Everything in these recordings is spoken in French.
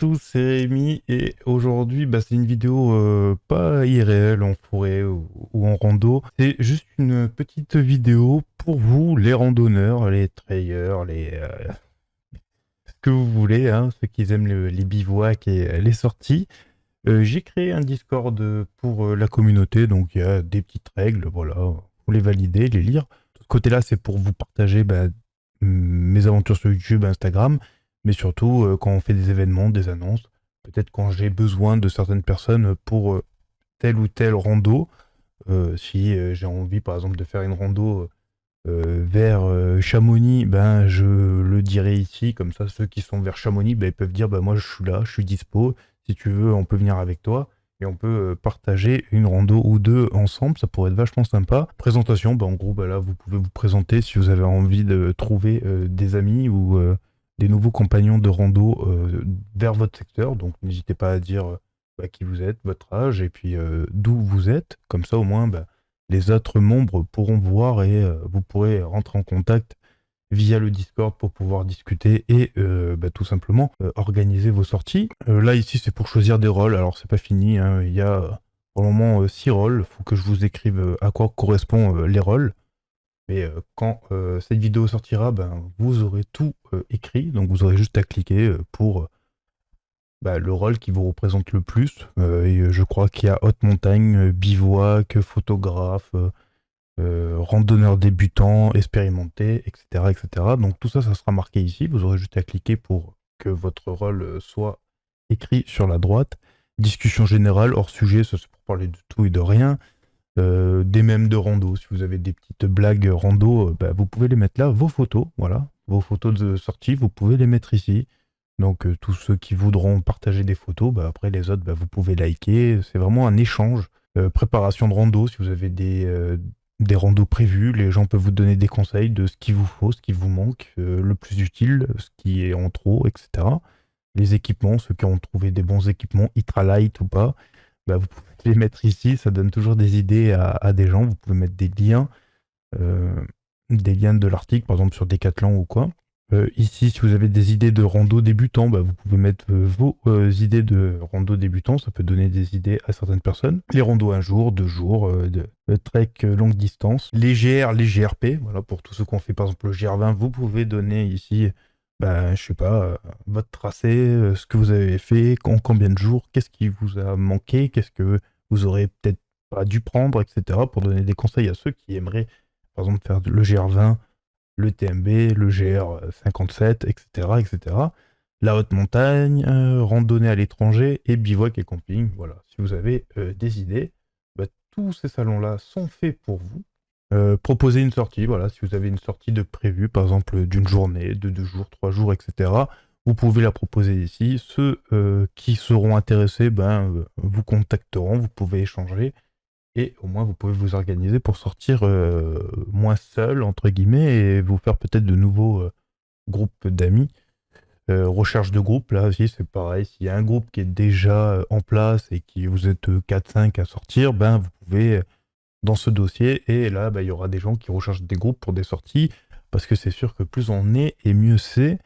tous, c'est Rémi et aujourd'hui c'est une vidéo pas irréelle en forêt ou en rando. C'est juste une petite vidéo pour vous, les randonneurs, les trailleurs, ce que vous voulez, hein, ceux qui aiment les bivouacs et les sorties. J'ai créé un Discord pour la communauté, donc il y a des petites règles, voilà, faut les valider, les lire. De ce côté-là, c'est pour vous partager mes aventures sur YouTube, Instagram, mais surtout quand on fait des événements, des annonces, peut-être quand j'ai besoin de certaines personnes pour tel ou tel rando, si j'ai envie par exemple de faire une rando vers Chamonix, je le dirai ici, comme ça ceux qui sont vers Chamonix, ils peuvent dire moi je suis là, je suis dispo, si tu veux on peut venir avec toi et on peut partager une rando ou deux ensemble, ça pourrait être vachement sympa. Présentation, en gros là vous pouvez vous présenter si vous avez envie de trouver des amis ou des nouveaux compagnons de rando vers votre secteur, donc n'hésitez pas à dire qui vous êtes, votre âge et puis d'où vous êtes, comme ça au moins les autres membres pourront voir et vous pourrez rentrer en contact via le Discord pour pouvoir discuter et tout simplement organiser vos sorties. Là ici c'est pour choisir des rôles, alors c'est pas fini, hein. Il y a pour le moment 6 rôles, il faut que je vous écrive à quoi correspondent les rôles. Mais quand cette vidéo sortira, vous aurez tout écrit, donc vous aurez juste à cliquer pour le rôle qui vous représente le plus. Et je crois qu'il y a haute montagne, bivouac, photographe, randonneur débutant, expérimenté, etc., etc. Donc tout ça, ça sera marqué ici. Vous aurez juste à cliquer pour que votre rôle soit écrit sur la droite. Discussion générale, hors sujet, ça c'est pour parler de tout et de rien. Des mèmes de rando, si vous avez des petites blagues rando, vous pouvez les mettre là. Vos photos, voilà, vos photos de sortie, vous pouvez les mettre ici. Donc tous ceux qui voudront partager des photos, après les autres, vous pouvez liker. C'est vraiment un échange. Préparation de rando, si vous avez des randos prévus, les gens peuvent vous donner des conseils de ce qu'il vous faut, ce qui vous manque, le plus utile, ce qui est en trop, etc. Les équipements, ceux qui ont trouvé des bons équipements, Ultralight ou pas, vous pouvez les mettre ici, ça donne toujours des idées à des gens. Vous pouvez mettre euh, des liens de l'article, par exemple sur Decathlon ou quoi. Ici, si vous avez des idées de rando débutants, vous pouvez mettre vos idées de rando débutants. Ça peut donner des idées à certaines personnes. Les randos un jour, 2 jours, de trek longue distance. Les GR, les GRP, voilà, pour tous ceux qui ont fait par exemple le GR20, vous pouvez donner ici, je sais pas, votre tracé, ce que vous avez fait, en combien de jours, qu'est-ce qui vous a manqué, qu'est-ce que vous aurez peut-être pas dû prendre, etc. pour donner des conseils à ceux qui aimeraient, par exemple, faire le GR20, le TMB, le GR57, etc., etc. La haute montagne, randonnée à l'étranger et bivouac et camping. Voilà, si vous avez des idées, tous ces salons-là sont faits pour vous. Proposer une sortie, voilà, si vous avez une sortie de prévue, par exemple d'une journée, de 2 jours, 3 jours, etc., vous pouvez la proposer ici. Ceux qui seront intéressés, vous contacteront, vous pouvez échanger et au moins vous pouvez vous organiser pour sortir moins seul, entre guillemets, et vous faire peut-être de nouveaux groupes d'amis. Recherche de groupe, là aussi c'est pareil. S'il y a un groupe qui est déjà en place et que vous êtes 4-5 à sortir, vous pouvez dans ce dossier et là il y aura des gens qui recherchent des groupes pour des sorties parce que c'est sûr que plus on est et mieux c'est.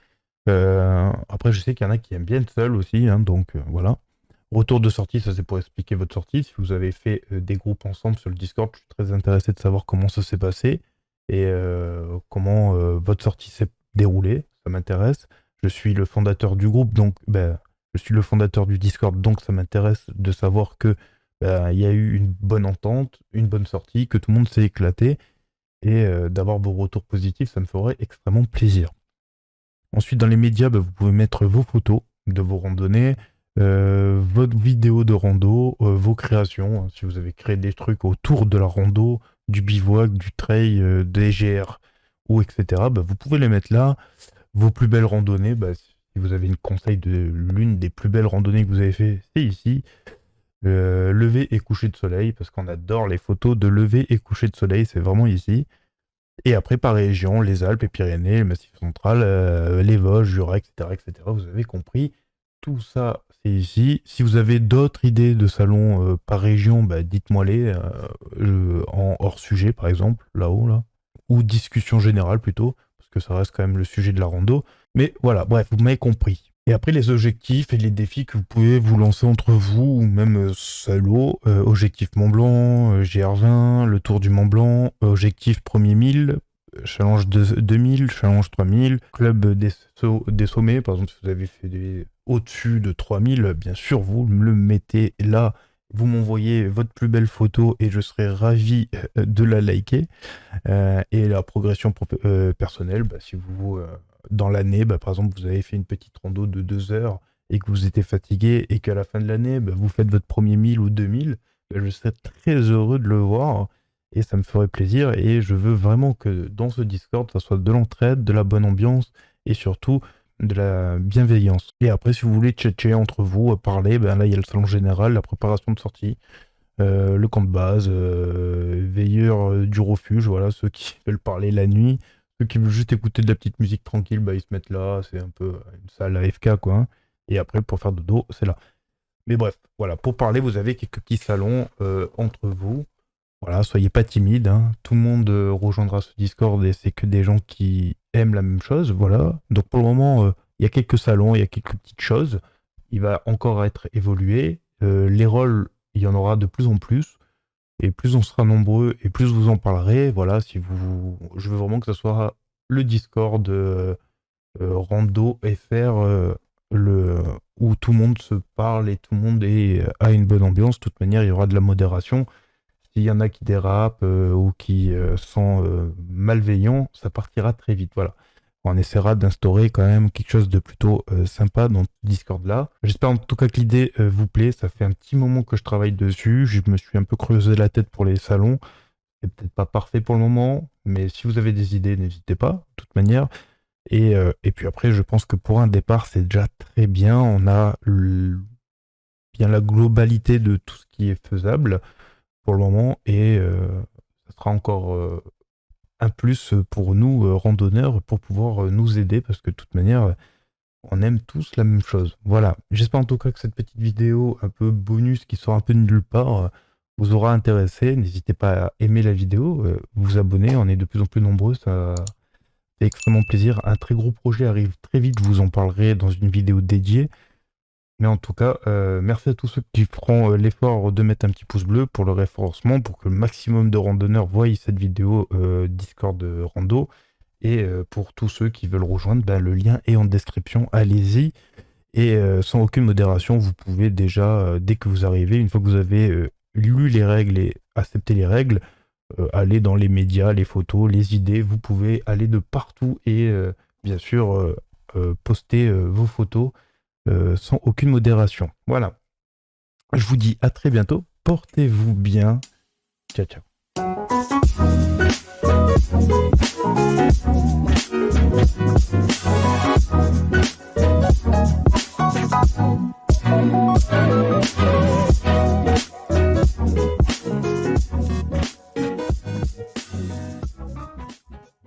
Après je sais qu'il y en a qui aiment bien être seul aussi, hein, donc voilà. Retour de sortie, ça c'est pour expliquer votre sortie. Si vous avez fait des groupes ensemble sur le Discord, je suis très intéressé de savoir comment ça s'est passé et comment votre sortie s'est déroulée. Ça m'intéresse. Je suis le fondateur du groupe, donc je suis le fondateur du Discord, donc ça m'intéresse de savoir que il y a eu une bonne entente, une bonne sortie, que tout le monde s'est éclaté et d'avoir vos retours positifs, ça me ferait extrêmement plaisir. Ensuite, dans les médias, vous pouvez mettre vos photos de vos randonnées, votre vidéo de rando, vos créations, hein, si vous avez créé des trucs autour de la rando, du bivouac, du trail, des GR ou etc. Vous pouvez les mettre là. Vos plus belles randonnées, si vous avez une conseil de l'une des plus belles randonnées que vous avez fait, c'est ici. Lever et coucher de soleil, parce qu'on adore les photos de lever et coucher de soleil, c'est vraiment ici. Et après, par région, les Alpes, les Pyrénées, le Massif central, les Vosges, Jura, etc., etc. Vous avez compris. Tout ça, c'est ici. Si vous avez d'autres idées de salons par région, dites-moi-les en hors sujet, par exemple, là-haut, là. Ou discussion générale plutôt, parce que ça reste quand même le sujet de la rando. Mais voilà, bref, vous m'avez compris. Et après, les objectifs et les défis que vous pouvez vous lancer entre vous, ou même solo. Objectif Mont Blanc, GR20, le Tour du Mont Blanc, objectif premier 1000, challenge 2000, challenge 3000, club des sommets. Par exemple, si vous avez fait au-dessus de 3000, bien sûr, vous me le mettez là. Vous m'envoyez votre plus belle photo et je serai ravi de la liker. Et la progression personnelle, bah, si vous, dans l'année, bah, par exemple, vous avez fait une petite rando de 2 heures et que vous étiez fatigué et qu'à la fin de l'année, bah, vous faites votre premier 1000 ou 2000, bah, je serais très heureux de le voir et ça me ferait plaisir. Et je veux vraiment que dans ce Discord, ça soit de l'entraide, de la bonne ambiance et surtout de la bienveillance. Et après, si vous voulez tchatcher entre vous, parler, ben là, il y a le salon général, la préparation de sortie, le camp de base, veilleurs du refuge, voilà, ceux qui veulent parler la nuit, ceux qui veulent juste écouter de la petite musique tranquille, bah ils se mettent là, c'est un peu une salle AFK quoi, hein. Et après pour faire dodo, c'est là. Mais bref, voilà, pour parler, vous avez quelques petits salons entre vous. Voilà, soyez pas timide, hein. Tout le monde rejoindra ce Discord et c'est que des gens qui aiment la même chose, voilà. Donc pour le moment, il y a quelques salons, il y a quelques petites choses. Il va encore être évolué. Les rôles, il y en aura de plus en plus. Et plus on sera nombreux et plus vous en parlerez. Voilà, si vous, je veux vraiment que ce soit le Discord Rando FR, où tout le monde se parle et tout le monde a une bonne ambiance. De toute manière, il y aura de la modération. S'il y en a qui dérapent ou qui sont malveillants, ça partira très vite. Voilà. On essaiera d'instaurer quand même quelque chose de plutôt sympa dans ce Discord-là. J'espère en tout cas que l'idée vous plaît. Ça fait un petit moment que je travaille dessus. Je me suis un peu creusé la tête pour les salons. C'est peut-être pas parfait pour le moment, mais si vous avez des idées, n'hésitez pas, de toute manière. Et puis après, je pense que pour un départ, c'est déjà très bien. On a bien la globalité de tout ce qui est faisable pour le moment, et ça sera encore un plus pour nous, randonneurs, pour pouvoir nous aider, parce que de toute manière, on aime tous la même chose. Voilà, j'espère en tout cas que cette petite vidéo un peu bonus qui sort un peu de nulle part vous aura intéressé. N'hésitez pas à aimer la vidéo, vous abonner, on est de plus en plus nombreux, ça fait extrêmement plaisir. Un très gros projet arrive très vite, je vous en parlerai dans une vidéo dédiée. Mais en tout cas, merci à tous ceux qui feront l'effort de mettre un petit pouce bleu pour le référencement, pour que le maximum de randonneurs voient cette vidéo Discord Rando. Et pour tous ceux qui veulent rejoindre, ben, le lien est en description, allez-y. Et sans aucune modération, vous pouvez déjà, dès que vous arrivez, une fois que vous avez lu les règles et accepté les règles, aller dans les médias, les photos, les idées, vous pouvez aller de partout et bien sûr poster vos photos sans aucune modération. Voilà. Je vous dis à très bientôt. Portez-vous bien. Ciao, ciao.